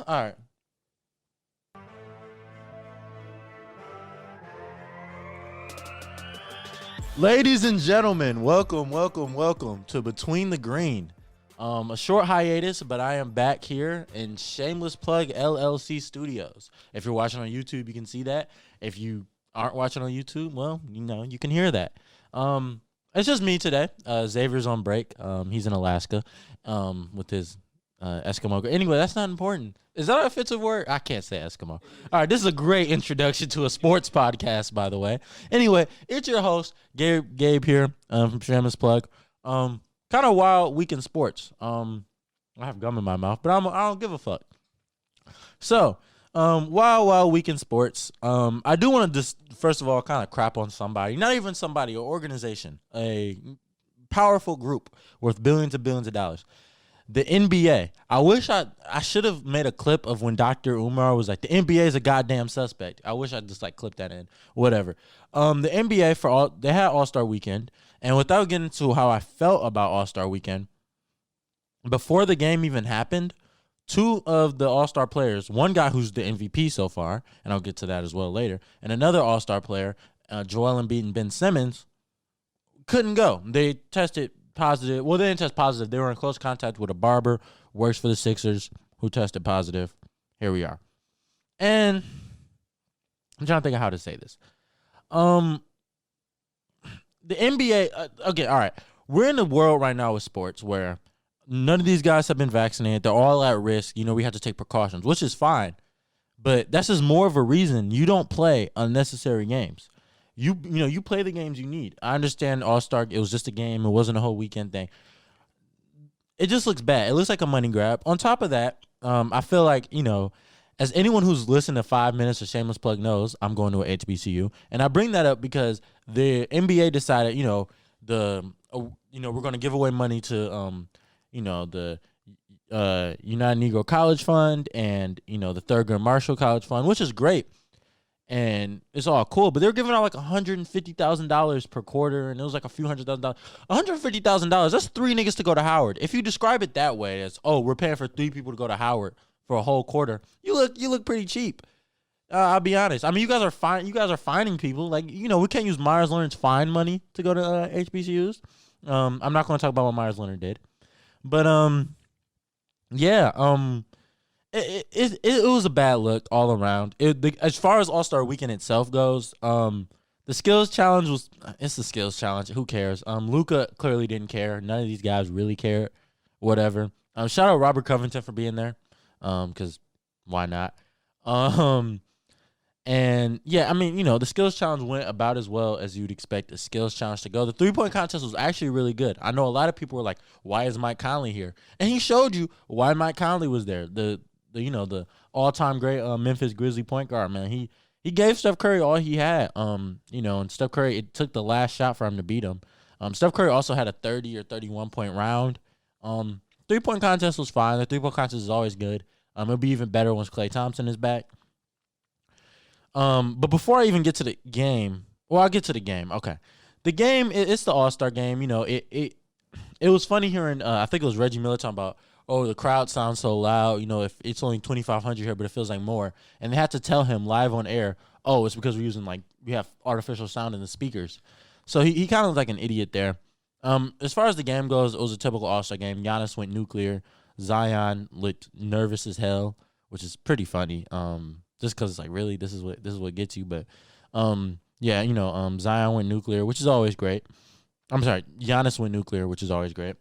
All right. Ladies and gentlemen, welcome to Between the Green. A short hiatus, but I am back here in Shameless Plug LLC Studios. If you're watching on YouTube, you can see that. If you aren't watching on YouTube, well, you can hear that. It's just me today. Xavier's on break. He's in Alaska with his Eskimo. Anyway, that's not important. Is that an offensive word? I can't say Eskimo. All right, this is a great introduction to a sports podcast, by the way. Anyway, it's your host, Gabe here from Shameless Plug. Kind of wild week in sports. I have gum in my mouth, but I don't give a fuck. So, wild week in sports. I do want to just, first of all, kind of crap on somebody. Not even somebody, an organization. A powerful group worth billions and billions of dollars. The NBA. I wish I should have made a clip of when Dr. Umar was like, the NBA is a goddamn suspect. I wish I just clipped that in. Whatever. The NBA they had All-Star Weekend, and without getting into how I felt about All-Star Weekend, before the game even happened, two of the All-Star players, one guy who's the MVP so far, and I'll get to that as well later, and another All-Star player, Joel Embiid and Ben Simmons, couldn't go. They tested positive. Well, they didn't test positive. They were in close contact with a barber, works for the Sixers, who tested positive. Here we are. And I'm trying to think of how to say this. The NBA, okay, all right. We're in a world right now with sports where none of these guys have been vaccinated. They're all at risk. We have to take precautions, which is fine. But that's just more of a reason you don't play unnecessary games. You play the games you need. I understand All-Star, it was just a game. It wasn't a whole weekend thing. It just looks bad. It looks like a money grab. On top of that, I feel like, as anyone who's listened to 5 minutes of Shameless Plug knows, I'm going to a HBCU. And I bring that up because the NBA decided, we're going to give away money to, the United Negro College Fund and, the Thurgood Marshall College Fund, which is great. And it's all cool, but they're giving out $150,000 per quarter, and it was a few $100,000. $150,000, that's 3 niggas to go to Howard. If you describe it that way, as we're paying for 3 people to go to Howard for a whole quarter, you look pretty cheap. I'll be honest. I mean, you guys are fine. You guys are fining people. We can't use Myers Leonard's fine money to go to HBCUs. I'm not going to talk about what Myers Leonard did, but yeah. It was a bad look all around. As far as All-Star Weekend itself goes, the skills challenge it's the skills challenge. Who cares? Luka clearly didn't care. None of these guys really cared. Whatever. Shout out Robert Covington for being there. Because why not? And yeah, I mean, the skills challenge went about as well as you'd expect a skills challenge to go. The 3-point contest was actually really good. I know a lot of people were like, why is Mike Conley here? And he showed you why Mike Conley was there. The all-time great Memphis Grizzly point guard, man. He gave Steph Curry all he had. And Steph Curry, it took the last shot for him to beat him. Steph Curry also had a 30 or 31 point round. 3-point contest was fine. The 3-point contest is always good. It'll be even better once Klay Thompson is back. But before I even get to the game, I'll get to the game. Okay, the game it's the All-Star game. It was funny hearing. I think it was Reggie Miller talking about, the crowd sounds so loud. If it's only 2,500 here, but it feels like more. And they had to tell him live on air, it's because we're using we have artificial sound in the speakers. So he kind of was like an idiot there. As far as the game goes, it was a typical All-Star game. Giannis went nuclear. Zion looked nervous as hell, which is pretty funny. Just because it's really this is what gets you. But yeah, Zion went nuclear, which is always great. I'm sorry, Giannis went nuclear, which is always great.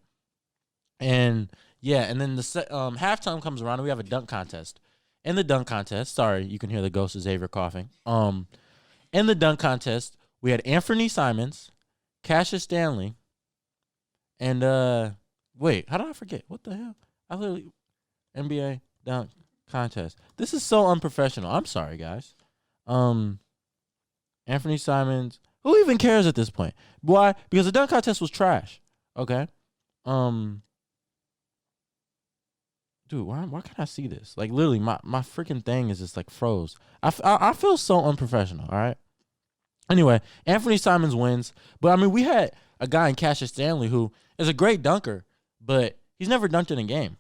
And yeah, and then the halftime comes around and we have a dunk contest. In the dunk contest, sorry, you can hear the ghost of Xavier coughing. In the dunk contest, we had Anthony Simons, Cassius Stanley, and wait, how did I forget? What the hell? I literally NBA dunk contest. This is so unprofessional. I'm sorry, guys. Anthony Simons. Who even cares at this point? Why? Because the dunk contest was trash. Okay. Dude, why can't I see this? Literally, my freaking thing is just froze. I feel so unprofessional. All right. Anyway, Anthony Simons wins, but I mean, we had a guy in Cassius Stanley who is a great dunker, but he's never dunked in a game.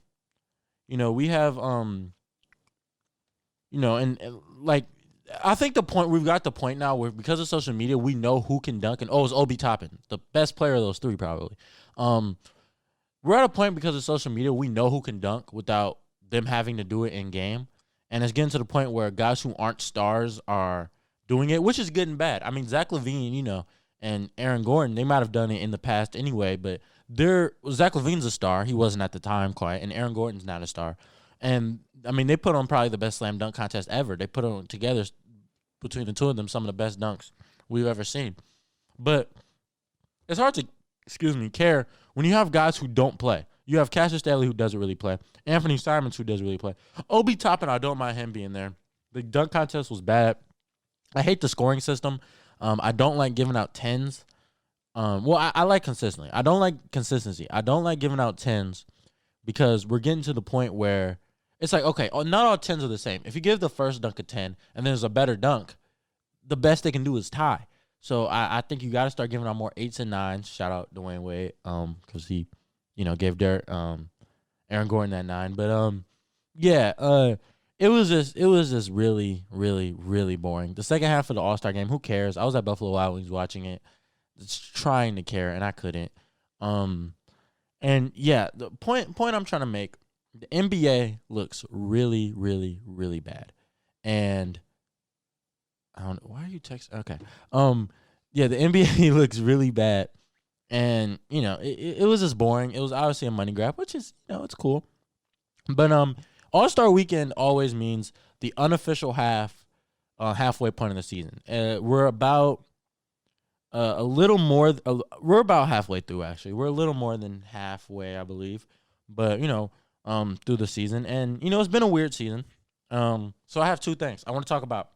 We have and like I think we've got the point now where because of social media, we know who can dunk, and it's Obi Toppin, the best player of those three probably. We're at a point because of social media, we know who can dunk without them having to do it in game. And it's getting to the point where guys who aren't stars are doing it, which is good and bad. I mean, Zach LaVine, and Aaron Gordon, they might have done it in the past anyway, but Zach LaVine's a star. He wasn't at the time quite, and Aaron Gordon's not a star. And, I mean, they put on probably the best slam dunk contest ever. They put on together between the two of them some of the best dunks we've ever seen. But it's hard to, care when you have guys who don't play. You have Cassius Stanley who doesn't really play. Anthony Simons who doesn't really play. Obi Toppin, I don't mind him being there. The dunk contest was bad. I hate the scoring system. I don't like giving out 10s. I like consistency. I don't like consistency. I don't like giving out 10s because we're getting to the point where it's like, okay, not all 10s are the same. If you give the first dunk a 10 and there's a better dunk, the best they can do is tie. So I think you got to start giving out more 8s and 9s. Shout out Dwayne Wade because he, gave Aaron Gordon that 9. But it was just really, really, really boring. The second half of the All-Star game, who cares? I was at Buffalo Wild Wings watching it, just trying to care, and I couldn't. The point I'm trying to make, the NBA looks really, really, really bad. And I don't know, why are you texting? Okay. The NBA looks really bad. And, it was just boring. It was obviously a money grab, which is, it's cool. But All-Star Weekend always means the unofficial halfway point of the season. We're about we're about halfway through, actually. We're a little more than halfway, I believe. But, through the season. And, it's been a weird season. So I have two things. I want to talk about,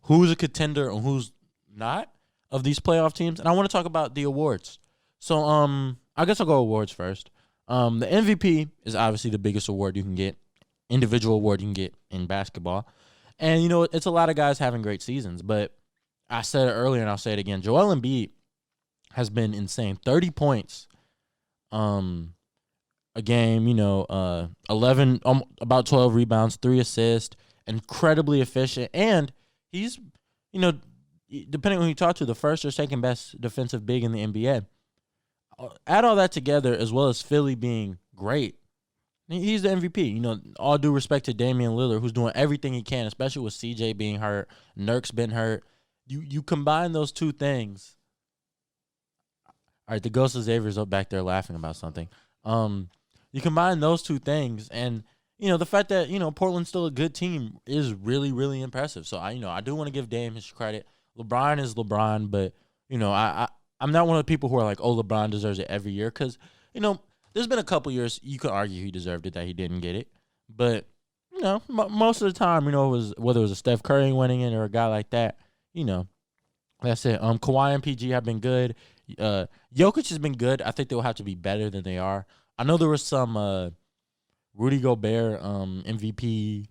who's a contender and who's not of these playoff teams. And I want to talk about the awards. So I guess I'll go awards first. The MVP is obviously the biggest award you can get, individual award you can get in basketball. And, it's a lot of guys having great seasons. But I said it earlier and I'll say it again. Joel Embiid has been insane. 30 points a game, 11, about 12 rebounds, 3 assists, incredibly efficient. And he's, depending on who you talk to, the first or second best defensive big in the NBA. Add all that together, as well as Philly being great. He's the MVP. All due respect to Damian Lillard, who's doing everything he can, especially with CJ being hurt, Nurk's been hurt. You combine those two things. All right, the ghost of Xavier's up back there laughing about something. You combine those two things, and the fact that Portland's still a good team is really, really impressive. So I do want to give Dame his credit. LeBron is LeBron, but I'm not one of the people who are like, oh, LeBron deserves it every year, because there's been a couple years you could argue he deserved it that he didn't get it, but most of the time it was whether it was a Steph Curry winning it or a guy like that. That's it. Kawhi and PG have been good. Jokic has been good. I think they'll have to be better than they are. I know there was some Rudy Gobert MVP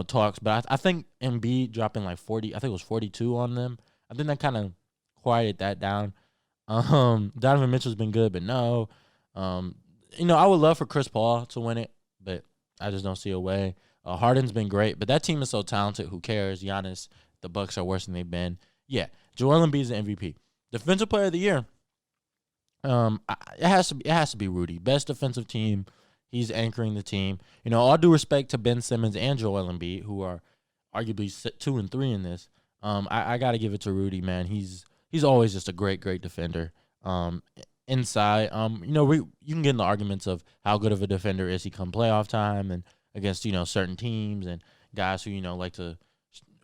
talks, but I think Embiid dropping like 40. I think it was 42 on them. I think that kind of quieted that down. Donovan Mitchell's been good, but no. I would love for Chris Paul to win it, but I just don't see a way. Harden's been great, but that team is so talented. Who cares? Giannis, the Bucks are worse than they've been. Yeah, Joel Embiid's the MVP. Defensive Player of the Year. It has to be Rudy. Best defensive team. He's anchoring the team. All due respect to Ben Simmons and Joel Embiid, who are arguably 2 and 3 in this. I got to give it to Rudy, man. He's always just a great defender. Inside, you can get in the arguments of how good of a defender is he come playoff time and against certain teams and guys who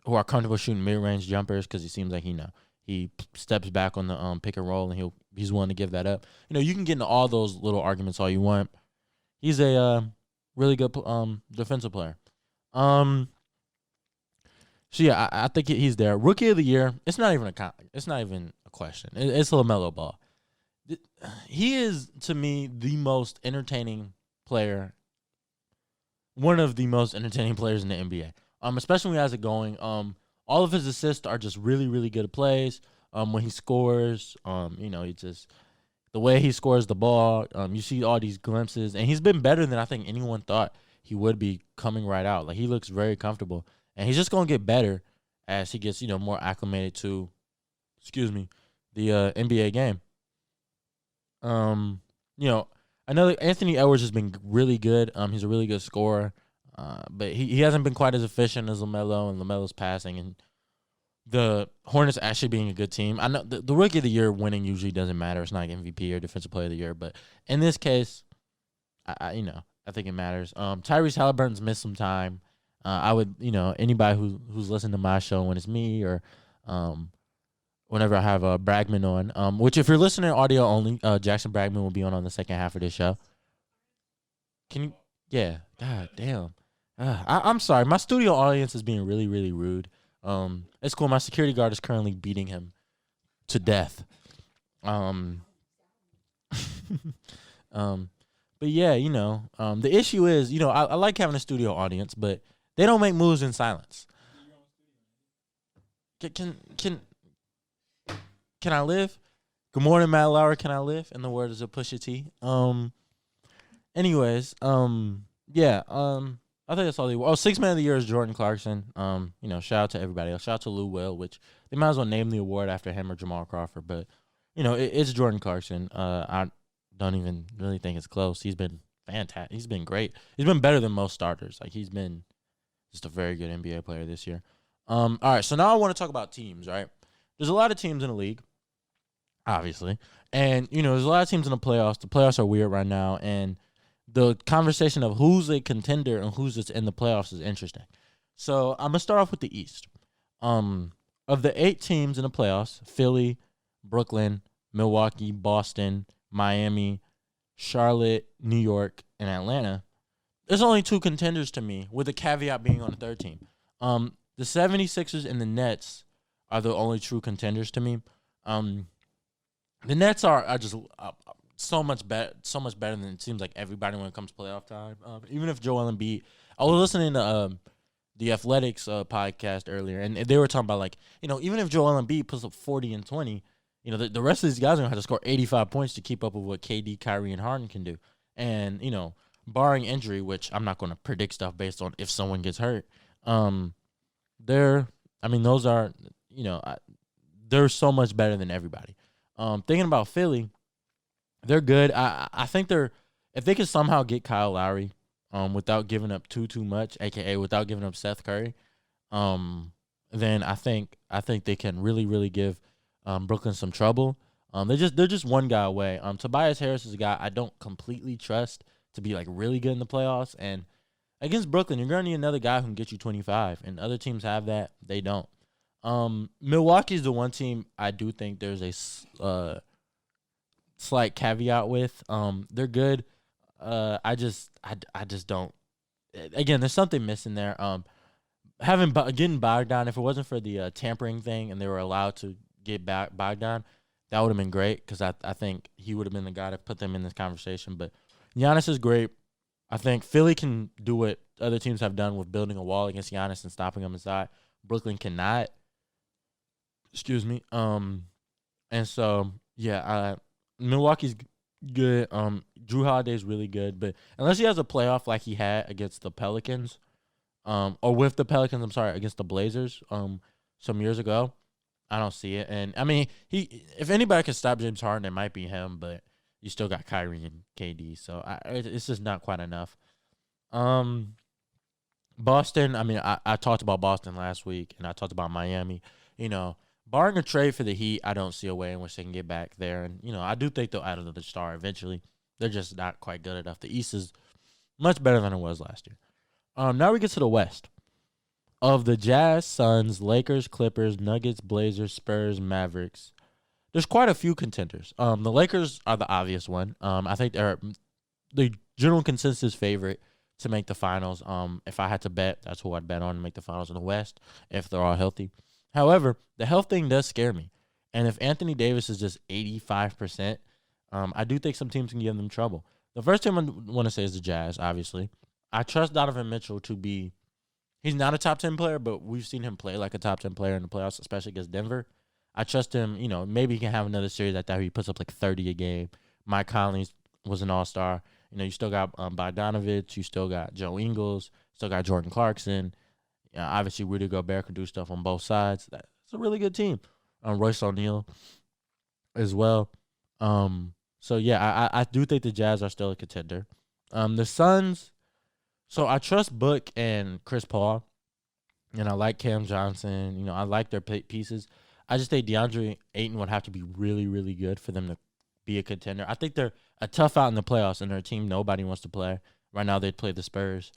who are comfortable shooting mid-range jumpers, because he seems like he steps back on the pick and roll and he's willing to give that up. You can get into all those little arguments all you want. He's a really good defensive player. So yeah, I think he's there. Rookie of the Year. It's not even a question. It's LaMelo Ball. He is, to me, the most entertaining player. One of the most entertaining players in the NBA. Especially when he has it going. All of his assists are just really, really good plays. When he scores, he just the way he scores the ball. You see all these glimpses, and he's been better than I think anyone thought he would be coming right out. Like, he looks very comfortable, and he's just gonna get better as he gets more acclimated to, the NBA game. You know, another Anthony Edwards has been really good. He's a really good scorer, but he hasn't been quite as efficient as LaMelo, and LaMelo's passing, and the Hornets actually being a good team. I know the Rookie of the Year winning usually doesn't matter. It's not like MVP or Defensive Player of the Year, but in this case, I think it matters. Tyrese Halliburton's missed some time. I would, anybody who's listening to my show when it's me or whenever I have Bragman on, which if you're listening audio only, Jackson Bragman will be on the second half of this show. Can you? Yeah. God damn. I'm sorry. My studio audience is being really, really rude. It's cool. My security guard is currently beating him to death. But yeah, the issue is, I like having a studio audience, but they don't make moves in silence. Can I live? Good morning, Matt Lauer. Can I live? In the words of Pusha T. Anyways, yeah. I think that's all they were. Oh, Sixth Man of the Year is Jordan Clarkson. Shout out to everybody else. Shout out to Lou Will, which they might as well name the award after him or Jamal Crawford. But, it's Jordan Clarkson. I don't even really think it's close. He's been fantastic. He's been great. He's been better than most starters. Like, he's been just a very good NBA player this year. All right, so now I want to talk about teams, right? There's a lot of teams in the league, obviously. And, there's a lot of teams in the playoffs. The playoffs are weird right now, and the conversation of who's a contender and who's just in the playoffs is interesting. So I'm gonna start off with the East. Of the 8 teams in the playoffs, Philly, Brooklyn, Milwaukee, Boston, Miami, Charlotte, New York, and Atlanta, there's only 2 contenders to me, with a caveat being on the third team. The 76ers and the Nets are the only true contenders to me. The Nets are just so much better than it seems like everybody when it comes to playoff time. Even if Joel Embiid, I was listening to the Athletics podcast earlier, and they were talking about, like, even if Joel Embiid puts up 40 and 20, the rest of these guys are gonna have to score 85 points to keep up with what KD, Kyrie, and Harden can do. And barring injury, which I'm not going to predict stuff based on if someone gets hurt, those are they're so much better than everybody. Thinking about Philly. They're good. I think if they could somehow get Kyle Lowry, without giving up too much, aka without giving up Seth Curry, then I think they can really, really give Brooklyn some trouble. They're just one guy away. Tobias Harris is a guy I don't completely trust to be like really good in the playoffs, and against Brooklyn, you're gonna need another guy who can get you 25, and other teams have that. They don't. Milwaukee's the one team I do think there's a slight caveat with. They're good. I just don't. Again, there's something missing there. Getting Bogdan, if it wasn't for the tampering thing and they were allowed to get back Bogdan, that would have been great, because I think he would have been the guy to put them in this conversation. But Giannis is great. I think Philly can do what other teams have done with building a wall against Giannis and stopping him inside. Brooklyn cannot. Excuse me. And so Milwaukee's good. Drew Holiday's really good, but unless he has a playoff like he had against the Pelicans, or with the Pelicans, against the Blazers, some years ago, I don't see it. And I mean, if anybody can stop James Harden, it might be him, but you still got Kyrie and KD, so it's just not quite enough. Boston. I mean, I talked about Boston last week, and I talked about Miami. Barring a trade for the Heat, I don't see a way in which they can get back there. And, I do think they'll add another star eventually. They're just not quite good enough. The East is much better than it was last year. Now we get to the West. Of the Jazz, Suns, Lakers, Clippers, Nuggets, Blazers, Spurs, Mavericks, there's quite a few contenders. The Lakers are the obvious one. I think they're the general consensus favorite to make the finals. If I had to bet, that's who I'd bet on to make the finals in the West if they're all healthy. However, the health thing does scare me. And if Anthony Davis is just 85%, I do think some teams can give them trouble. The first team I want to say is the Jazz, obviously. I trust Donovan Mitchell to be – he's not a top 10 player, but we've seen him play like a top 10 player in the playoffs, especially against Denver. I trust him. Maybe he can have another series like that where he puts up like 30 a game. Mike Conley was an all-star. You still got Bogdanovich, you still got Joe Ingles, still got Jordan Clarkson. Obviously, Rudy Gobert can do stuff on both sides. That's a really good team. Royce O'Neal as well. So yeah, I do think the Jazz are still a contender. The Suns. So I trust Book and Chris Paul, and I like Cam Johnson. I like their pieces. I just think DeAndre Ayton would have to be really, really good for them to be a contender. I think they're a tough out in the playoffs, and they're a team nobody wants to play. Right now, they play the Spurs.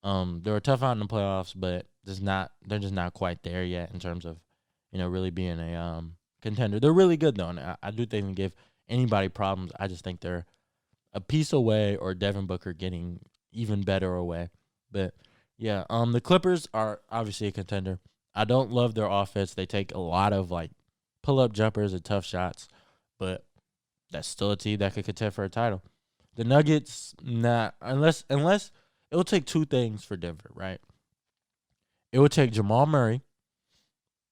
They're a tough out in the playoffs, but they're just not quite there yet in terms of, really being a contender. They're really good though, and I do think they can give anybody problems. I just think they're a piece away, or Devin Booker getting even better away. But yeah, the Clippers are obviously a contender. I don't love their offense. They take a lot of pull up jumpers and tough shots, but that's still a team that could contend for a title. The Nuggets, not unless it will take two things for Denver, right? It would take Jamal Murray,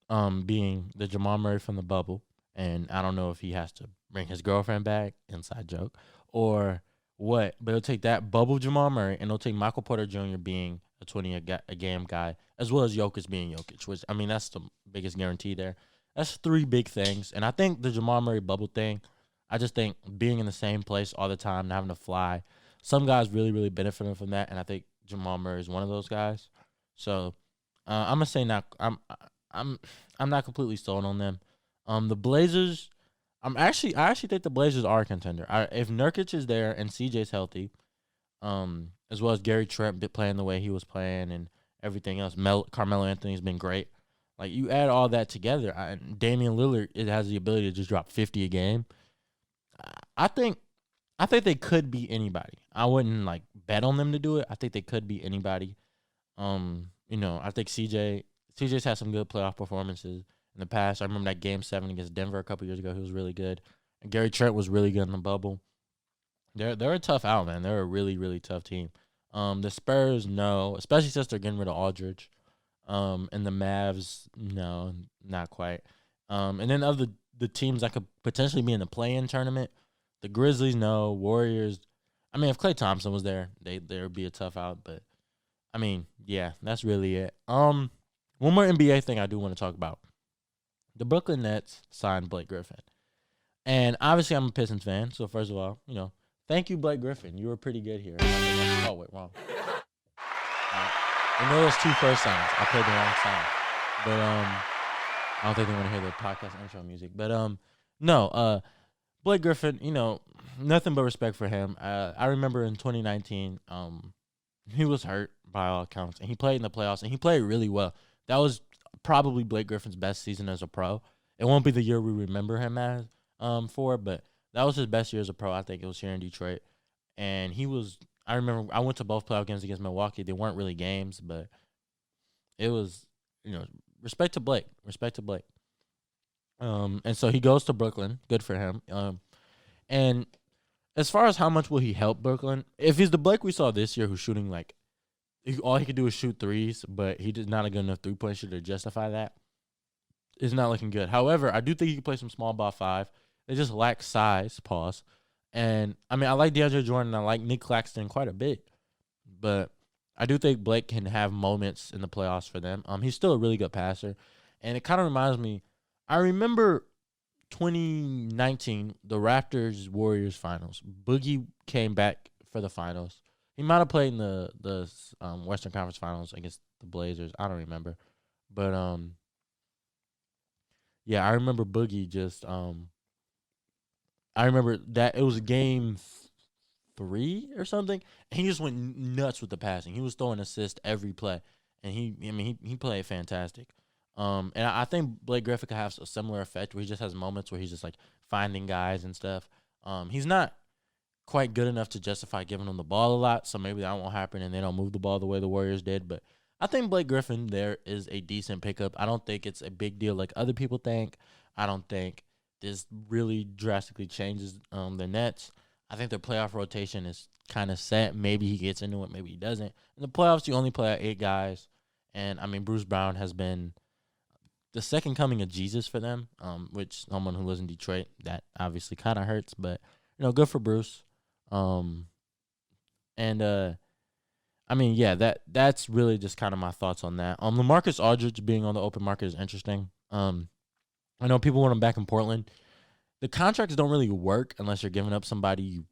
being the Jamal Murray from the bubble, and I don't know if he has to bring his girlfriend back, inside joke, or what, but it'll take that bubble Jamal Murray, and it'll take Michael Porter Jr. being a 20-a-game guy, as well as Jokic being Jokic, which, that's the biggest guarantee there. That's three big things, and I think the Jamal Murray bubble thing, I just think being in the same place all the time, not having to fly, some guys really, really benefiting from that, and I think Jamal Murray is one of those guys. So I'm gonna say not. I'm not completely sold on them. The Blazers. I actually think the Blazers are a contender. If Nurkic is there and CJ's healthy, as well as Gary Trent playing the way he was playing and everything else, Carmelo Anthony's been great. You add all that together, Damian Lillard, it has the ability to just drop 50 a game. I think they could be anybody. I wouldn't bet on them to do it. I think they could be anybody. I think CJ's had some good playoff performances in the past. I remember that Game 7 against Denver a couple years ago. He was really good. And Gary Trent was really good in the bubble. They're a tough out, man. They're a really, really tough team. The Spurs, no, especially since they're getting rid of Aldridge. And the Mavs, no, not quite. And then of the teams that could potentially be in the play-in tournament, the Grizzlies, no. Warriors, if Klay Thompson was there, they would be a tough out. But, yeah, that's really it. One more NBA thing I do want to talk about. The Brooklyn Nets signed Blake Griffin. And obviously I'm a Pistons fan, so first of all, thank you, Blake Griffin. You were pretty good here. Oh, wait, wrong. I know those two first songs. I played the wrong song. But I don't think they want to hear the podcast intro music. But no, Blake Griffin, nothing but respect for him. I remember in 2019, he was hurt by all accounts, and he played in the playoffs, and he played really well. That was probably Blake Griffin's best season as a pro. It won't be the year we remember him as for, but that was his best year as a pro. I think it was here in Detroit, and I remember I went to both playoff games against Milwaukee. They weren't really games, but it was, respect to Blake. And so he goes to Brooklyn. Good for him. And as far as how much will he help Brooklyn, if he's the Blake we saw this year who's shooting all he can do is shoot threes, but he does not a good enough three-point shooter to justify that, it's not looking good. However, I do think he can play some small ball five. They just lack size, pause. And, I like DeAndre Jordan. I like Nick Claxton quite a bit. But I do think Blake can have moments in the playoffs for them. He's still a really good passer. And it kind of reminds me, I remember 2019, the Raptors-Warriors finals. Boogie came back for the finals. He might have played in the Western Conference Finals against the Blazers. I don't remember. But, yeah, I remember Boogie just I remember that it was game 3 or something, and he just went nuts with the passing. He was throwing assists every play, and he played fantastic. And I think Blake Griffin could have a similar effect where he just has moments where he's just finding guys and stuff. He's not quite good enough to justify giving them the ball a lot, so maybe that won't happen and they don't move the ball the way the Warriors did. But I think Blake Griffin there is a decent pickup. I don't think it's a big deal like other people think. I don't think this really drastically changes the Nets. I think their playoff rotation is kind of set. Maybe he gets into it, maybe he doesn't. In the playoffs, you only play 8 guys. And, Bruce Brown has been the second coming of Jesus for them, which someone who lives in Detroit, that obviously kind of hurts. But, good for Bruce. And I mean, yeah, that's really just kind of my thoughts on that. Lamarcus Aldridge being on the open market is interesting. I know people want him back in Portland. The contracts don't really work unless you're giving up somebody you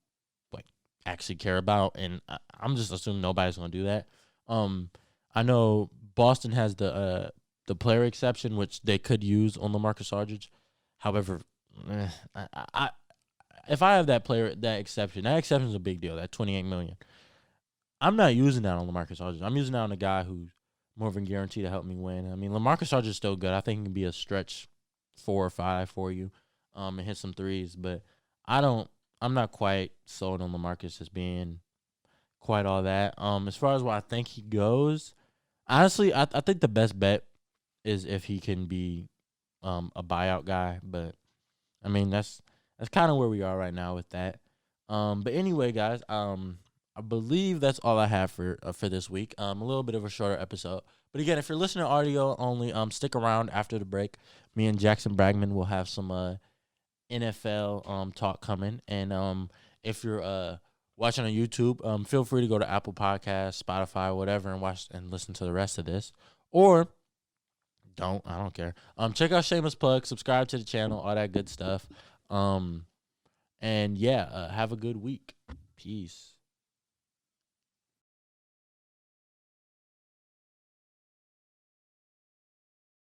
like actually care about, and I'm just assuming nobody's gonna do that. I know Boston has the player exception, which they could use on Lamarcus Aldridge. However, I if I have that exception is a big deal. That $28 million. I'm not using that on Lamarcus Aldridge. I'm using that on a guy who's more of a guarantee to help me win. I mean, Lamarcus Aldridge is still good. I think he can be a stretch 4 or 5 for you, and hit some threes. But I'm not quite sold on Lamarcus as being quite all that. As far as where I think he goes, honestly, I think the best bet is if he can be a buyout guy. But I mean, that's kind of where we are right now with that. But anyway, guys, I believe that's all I have for this week. A little bit of a shorter episode. But again, if you're listening to audio only, stick around after the break. Me and Jackson Bragman will have some NFL talk coming. And if you're watching on YouTube, feel free to go to Apple Podcasts, Spotify, whatever, and watch and listen to the rest of this. Or I don't care. Check out Shameless Plug, subscribe to the channel, all that good stuff. And yeah, have a good week. Peace.